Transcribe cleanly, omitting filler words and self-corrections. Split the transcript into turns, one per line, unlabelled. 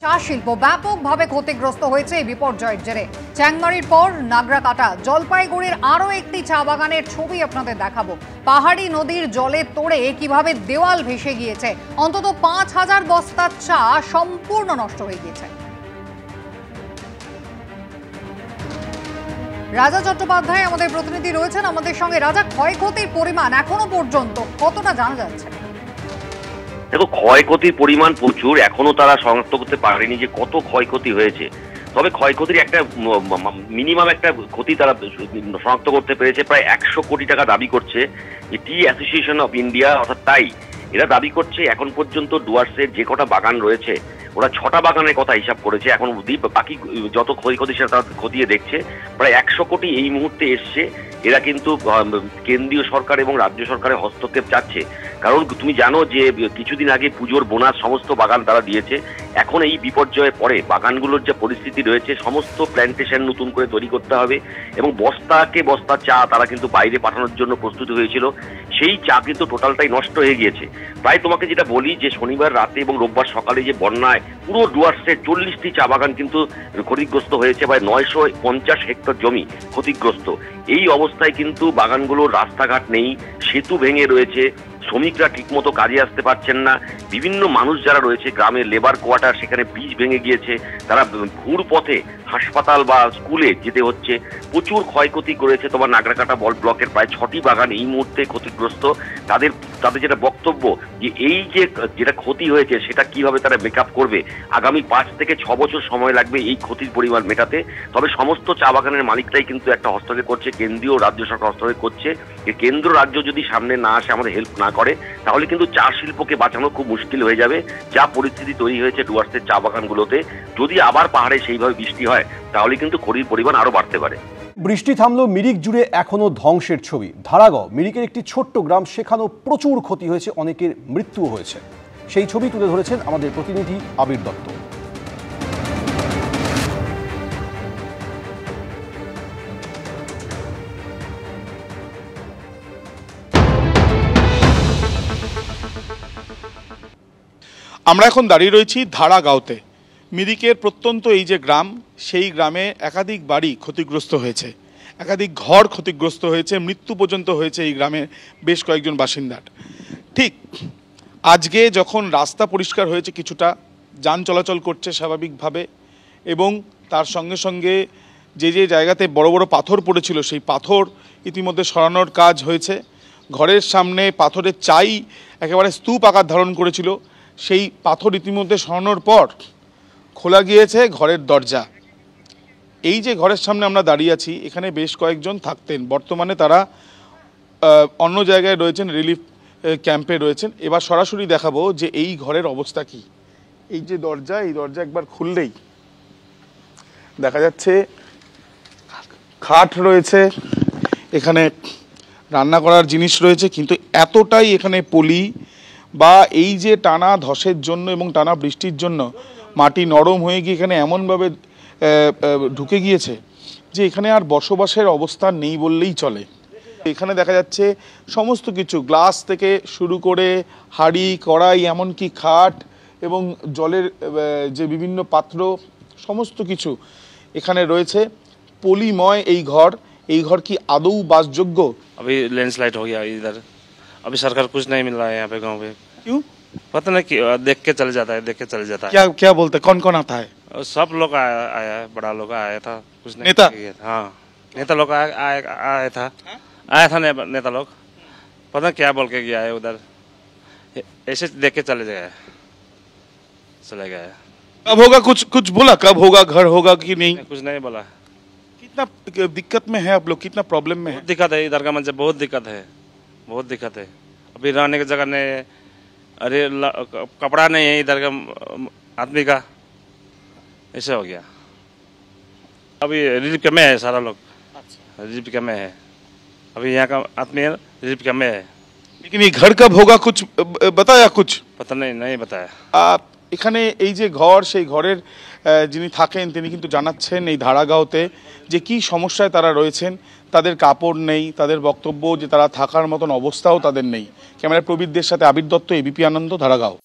চা শিল্প ব্যাপকভাবে ক্ষতিগ্রস্ত হয়েছে এই বিপর্যয়ের জেরে। চ্যাংমারির পর নাগরাকাটা, জলপাইগুড়ির আরও একটি চা বাগানের ছবি আপনাদের দেখাবো। পাহাড়ি নদীর জলে তোড়ে কিভাবে দেওয়াল ভেসে গিয়েছে। অন্তত ৫,০০০ বস্তা চা সম্পূর্ণ নষ্ট হয়ে গিয়েছে। রাজা চট্টোপাধ্যায় আমাদের প্রতিনিধি রয়েছেন আমাদের সঙ্গে। রাজা, ক্ষয়ক্ষতির পরিমাণ এখনো পর্যন্ত কতটা জানা যাচ্ছে?
দেখো, ক্ষয়ক্ষতির পরিমাণ প্রচুর। এখনো তারা শনাক্ত করতে পারেনি যে কত ক্ষয়ক্ষতি হয়েছে। তবে ক্ষয়ক্ষতির একটা মিনিমাম একটা ক্ষতি তারা শনাক্ত করতে পেরেছে। প্রায় ১০০ কোটি টাকা দাবি করছে যে টি অ্যাসোসিয়েশন অফ ইন্ডিয়া, অর্থাৎ তাই এরা দাবি করছে এখন পর্যন্ত ডুয়ার্সের যে কটা বাগান রয়েছে ওরা ৬টা বাগানের কথা হিসাব করেছে। এখন বাকি যত ক্ষয়ক্ষতি সেটা তারা খতিয়ে দেখছে। প্রায় ১০০ কোটি এই মুহূর্তে এসছে। এরা কিন্তু কেন্দ্রীয় সরকার এবং রাজ্য সরকারের হস্তক্ষেপ চাচ্ছে। কারণ তুমি জানো যে কিছুদিন আগে পুজোর বোনাস সমস্ত বাগান তারা দিয়েছে। এখন এই বিপর্যয়ের পরে বাগানগুলোর যে পরিস্থিতি রয়েছে, সমস্ত প্ল্যান্টেশন নতুন করে তৈরি করতে হবে এবং বস্তাকে বস্তা চা তারা কিন্তু বাইরে পাঠানোর জন্য প্রস্তুত হয়েছিল। সেই চা কিন্তু টোটালটাই নষ্ট হয়ে গিয়েছে। প্রায় তোমাকে যেটা বলি যে শনিবার রাতে এবং রোববার সকালে যে বন্যায় পুরো ডুয়ার্সের ৪০টি চা বাগান কিন্তু ক্ষতিগ্রস্ত হয়েছে। প্রায় ৯৫০ হেক্টর জমি ক্ষতিগ্রস্ত। এই অবস্থায় কিন্তু বাগানগুলোর রাস্তাঘাট নেই, সেতু ভেঙে রয়েছে, শ্রমিকরা ঠিকমতো কাজে আসতে পারছেন না। বিভিন্ন মানুষ যারা রয়েছে গ্রামের লেবার কোয়ার্টার, সেখানে ব্রিজ ভেঙে গিয়েছে, তারা ঘুর পথে হাসপাতাল বা স্কুলে যেতে হচ্ছে। প্রচুর ক্ষয়ক্ষতি করেছে। তোমার নাগরাকাটা ব্লকের প্রায় ৬টি বাগান এই মুহূর্তে ক্ষতিগ্রস্ত। তাদের যেটা বক্তব্য যে এই যে যেটা ক্ষতি হয়েছে সেটা কিভাবে তারা মেকআপ করবে, আগামী ৫ থেকে ৬ বছর সময় লাগবে এই ক্ষতির পরিমাণ মেটাতে। তবে সমস্ত চা বাগানের মালিকরাই কিন্তু একটা হস্তক্ষেপ করছে, কেন্দ্রীয় রাজ্য সরকার হস্তক্ষেপ করছে। কেন্দ্র রাজ্য যদি সামনে না আসে, আমাদের হেল্প না করে, তাহলে কিন্তু চা শিল্পকে বাঁচানো খুব মুশকিল হয়ে যাবে। যা পরিস্থিতি তৈরি হয়েছে ডুয়ার্সের চা বাগানগুলোতে, যদি আবার পাহাড়ে সেইভাবে বৃষ্টি হয় তাহলে কিন্তু ক্ষতির পরিমাণ আরো বাড়তে পারে।
বৃষ্টি থামলো, মিরিক জুড়ে এখনো ধ্বংসের ছবি। ধারাগাঁও, মিরিকের একটি ছোট্ট গ্রাম, সেখানেও প্রচুর ক্ষতি হয়েছে, অনেকের মৃত্যুও হয়েছে। সেই ছবি তুলে ধরেছেন আমাদের প্রতিনিধি আবির দত্ত।
আমরা এখন দাঁড়িয়ে রয়েছি ধারাগাঁওতে। মিরিকের প্রত্যন্ত এই যে গ্রাম, সেই গ্রামে একাধিক বাড়ি ক্ষতিগ্রস্ত হয়েছে, একাধিক ঘর ক্ষতিগ্রস্ত হয়েছে, মৃত্যু পর্যন্ত হয়েছে এই গ্রামের বেশ কয়েকজন বাসিন্দার। ঠিক আজকে যখন রাস্তা পরিষ্কার হয়েছে, কিছুটা যান চলাচল করছে স্বাভাবিকভাবে, এবং তার সঙ্গে সঙ্গে যে যে জায়গাতে বড় বড় পাথর পড়েছিল সেই পাথর ইতিমধ্যে সরানোর কাজ হয়েছে। ঘরের সামনে পাথরের চাই একেবারে স্তূপ আকার ধারণ করেছিল, সেই পাথর ইতিমধ্যে সরানোর পর খোলা গিয়েছে ঘরের দরজা। এই যে ঘরের সামনে আমরা দাঁড়িয়ে আছি, এখানে বেশ কয়েকজন থাকতেন, বর্তমানে তারা অন্য জায়গায় রয়েছেন, রিলিফ ক্যাম্পে রয়েছেন। এবার সরাসরি দেখাবো যে এই ঘরের অবস্থা কি। এই যে দরজা, এই দরজা একবার খুললেই দেখা যাচ্ছে খাট রয়েছে, এখানে রান্না করার জিনিস রয়েছে, কিন্তু এতটাই এখানে পলি বা এই যে টানা ধসের জন্য এবং টানা বৃষ্টির জন্য মাটি নরম হয়ে গিয়ে এখানে এমনভাবে ঢুকে গিয়েছে যে এখানে আর বসবাসের অবস্থা নেই বললেই চলে। এখানে দেখা যাচ্ছে সমস্ত কিছু, গ্লাস থেকে শুরু করে হাঁড়ি কড়াই, এমনকি খাট এবং জলের যে বিভিন্ন পাত্র, সমস্ত কিছু এখানে রয়েছে। পলিময় এই ঘর কি আদৌ বাসযোগ্য?
अभी लैंडस्लाइड हो गया इधर, अभी सरकार कुछ नहीं मिल रहा है यहाँ पे गांव पे।
क्यों?
पता नहीं कि देख के चले जाता है, देख के चले जाता है।
क्या बोलते, कौन कौन आता है?
सब लोग आया है, बड़ा लोग आया था, कुछ नहीं
नेता?
हाँ, नेता लोग आया था नेता लोग, पता क्या बोल के गया है उधर, ऐसे देख के चले गए।
कब होगा, कुछ बोला कब होगा, घर होगा कि नहीं?
कुछ नहीं बोला।
कितना दिक्कत में है आप लोग, कितना प्रॉब्लम में है?
दिक्कत है इधर का, मुझे बहुत दिक्कत है, बहुत दिक्कत है। अभी रहने की जगह नहीं, अरे कपड़ा नहीं है इधर का आदमी का, ऐसे हो गया। अभी रिलीफ कैम्प में है सारा लोग, रिलीफ कैम्प में है। अभी यहाँ का आदमी रिलीफ कैम्प में है।
लेकिन ये घर कब होगा, कुछ बताया? कुछ
पता नहीं बताया।
এখানে এই যে ঘর, সেই ঘরের যিনি থাকেন তিনি কিন্তু জানাচ্ছেন এই ধারাগাঁওতে যে কি সমস্যায় তারা রয়েছেন। তাদের কাপড় নেই, তাদের বক্তব্য যে তারা থাকার মতন অবস্থাও তাদের নেই। ক্যামেরা প্রবীরদের সাথে আবির দত্ত, এবিপি আনন্দ, ধারাগাঁও।